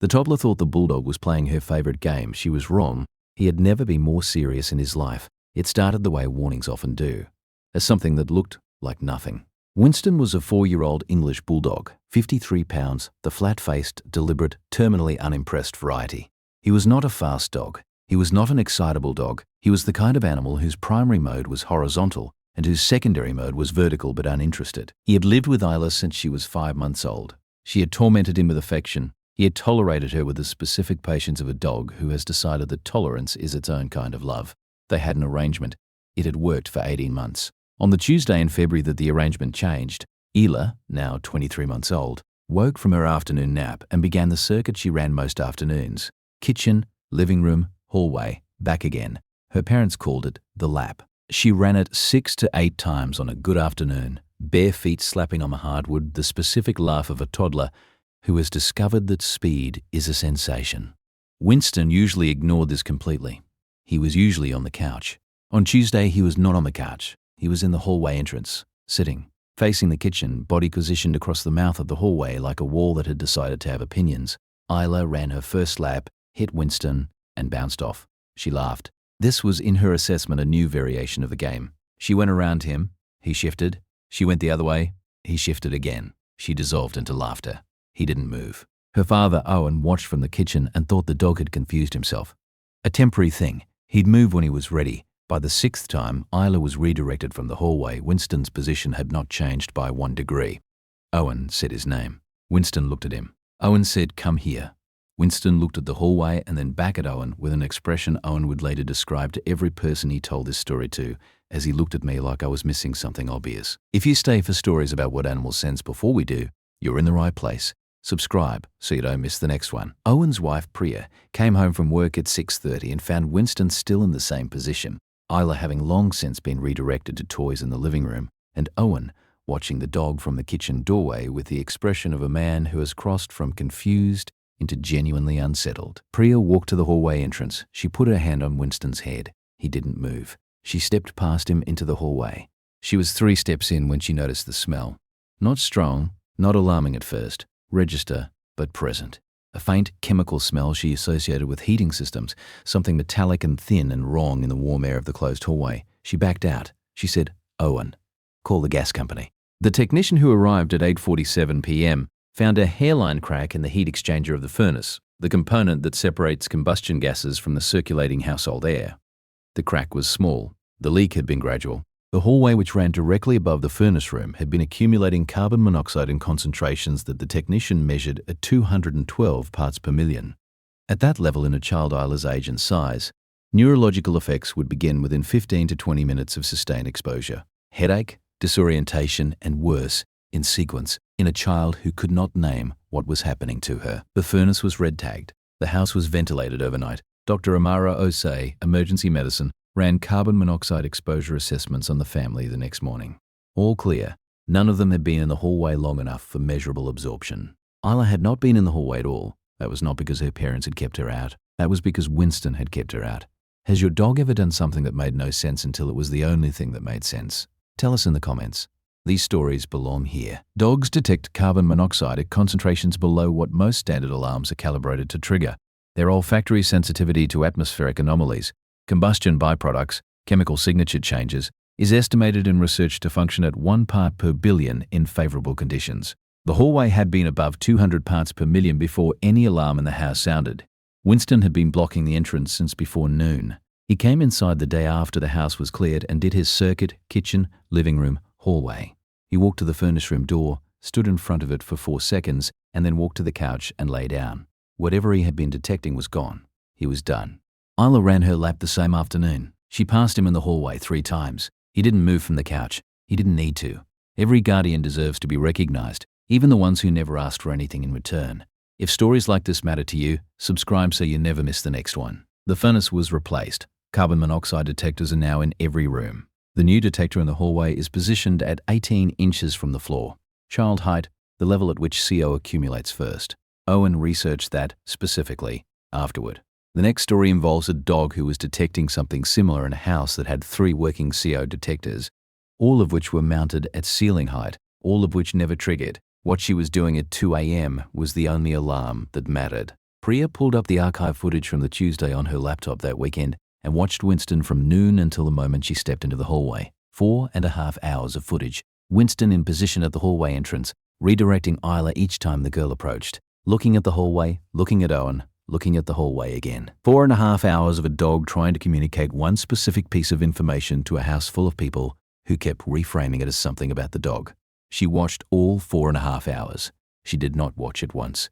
The toddler thought the Bulldog was playing her favorite game. She was wrong. He had never been more serious in his life. It started the way warnings often do, as something that looked like nothing. Winston was a 4-year-old English Bulldog, 53 pounds, the flat-faced, deliberate, terminally unimpressed variety. He was not a fast dog. He was not an excitable dog. He was the kind of animal whose primary mode was horizontal and whose secondary mode was vertical but uninterested. He had lived with Isla since she was 5 months old. She had tormented him with affection. He had tolerated her with the specific patience of a dog who has decided that tolerance is its own kind of love. They had an arrangement. It had worked for 18 months. On the Tuesday in February that the arrangement changed, Isla, now 23 months old, woke from her afternoon nap and began the circuit she ran most afternoons. Kitchen, living room, hallway, back again. Her parents called it the lap. She ran it 6 to 8 times on a good afternoon, bare feet slapping on the hardwood, the specific laugh of a toddler who has discovered that speed is a sensation. Winston usually ignored this completely. He was usually on the couch. On Tuesday, he was not on the couch. He was in the hallway entrance, sitting, facing the kitchen, body positioned across the mouth of the hallway like a wall that had decided to have opinions. Isla ran her first lap, hit Winston, and bounced off. She laughed. This was, in her assessment, a new variation of the game. She went around him. He shifted. She went the other way. He shifted again. She dissolved into laughter. He didn't move. Her father, Owen, watched from the kitchen and thought the dog had confused himself. A temporary thing. He'd move when he was ready. By the 6th time, Isla was redirected from the hallway. Winston's position had not changed by 1 degree. Owen said his name. Winston looked at him. Owen said, "Come here." Winston looked at the hallway and then back at Owen with an expression Owen would later describe to every person he told this story to, as he looked at me like I was missing something obvious. If you stay for stories about what animals sense before we do, you're in the right place. Subscribe so you don't miss the next one. Owen's wife, Priya, came home from work at 6:30 and found Winston still in the same position, Isla having long since been redirected to toys in the living room, and Owen watching the dog from the kitchen doorway with the expression of a man who has crossed from confused into genuinely unsettled. Priya walked to the hallway entrance. She put her hand on Winston's head. He didn't move. She stepped past him into the hallway. She was 3 steps in when she noticed the smell. Not strong, not alarming at first, register, but present. A faint chemical smell she associated with heating systems, something metallic and thin and wrong in the warm air of the closed hallway. She backed out. She said, "Owen, call the gas company." The technician who arrived at 8:47 p.m. found a hairline crack in the heat exchanger of the furnace, the component that separates combustion gases from the circulating household air. The crack was small. The leak had been gradual. The hallway, which ran directly above the furnace room, had been accumulating carbon monoxide in concentrations that the technician measured at 212 parts per million. At that level in a child Isla's age and size, neurological effects would begin within 15 to 20 minutes of sustained exposure. Headache, disorientation, and worse, in sequence, in a child who could not name what was happening to her. The furnace was red-tagged. The house was ventilated overnight. Dr. Amara Osei, emergency medicine, ran carbon monoxide exposure assessments on the family the next morning. All clear. None of them had been in the hallway long enough for measurable absorption. Isla had not been in the hallway at all. That was not because her parents had kept her out. That was because Winston had kept her out. Has your dog ever done something that made no sense until it was the only thing that made sense? Tell us in the comments. These stories belong here. Dogs detect carbon monoxide at concentrations below what most standard alarms are calibrated to trigger. Their olfactory sensitivity to atmospheric anomalies, combustion byproducts, chemical signature changes, is estimated in research to function at 1 part per billion in favorable conditions. The hallway had been above 200 parts per million before any alarm in the house sounded. Winston had been blocking the entrance since before noon. He came inside the day after the house was cleared and did his circuit, kitchen, living room, hallway. He walked to the furnace room door, stood in front of it for 4 seconds, and then walked to the couch and lay down. Whatever he had been detecting was gone. He was done. Isla ran her lap the same afternoon. She passed him in the hallway 3 times. He didn't move from the couch. He didn't need to. Every guardian deserves to be recognized, even the ones who never asked for anything in return. If stories like this matter to you, subscribe so you never miss the next one. The furnace was replaced. Carbon monoxide detectors are now in every room. The new detector in the hallway is positioned at 18 inches from the floor. Child height, the level at which CO accumulates first. Owen researched that, specifically, afterward. The next story involves a dog who was detecting something similar in a house that had 3 working CO detectors, all of which were mounted at ceiling height, all of which never triggered. What she was doing at 2 a.m. was the only alarm that mattered. Priya pulled up the archive footage from the Tuesday on her laptop that weekend and watched Winston from noon until the moment she stepped into the hallway. 4.5 hours of footage. Winston in position at the hallway entrance, redirecting Isla each time the girl approached. Looking at the hallway, looking at Owen, looking at the hallway again. 4.5 hours of a dog trying to communicate one specific piece of information to a house full of people who kept reframing it as something about the dog. She watched all 4.5 hours. She did not watch it once.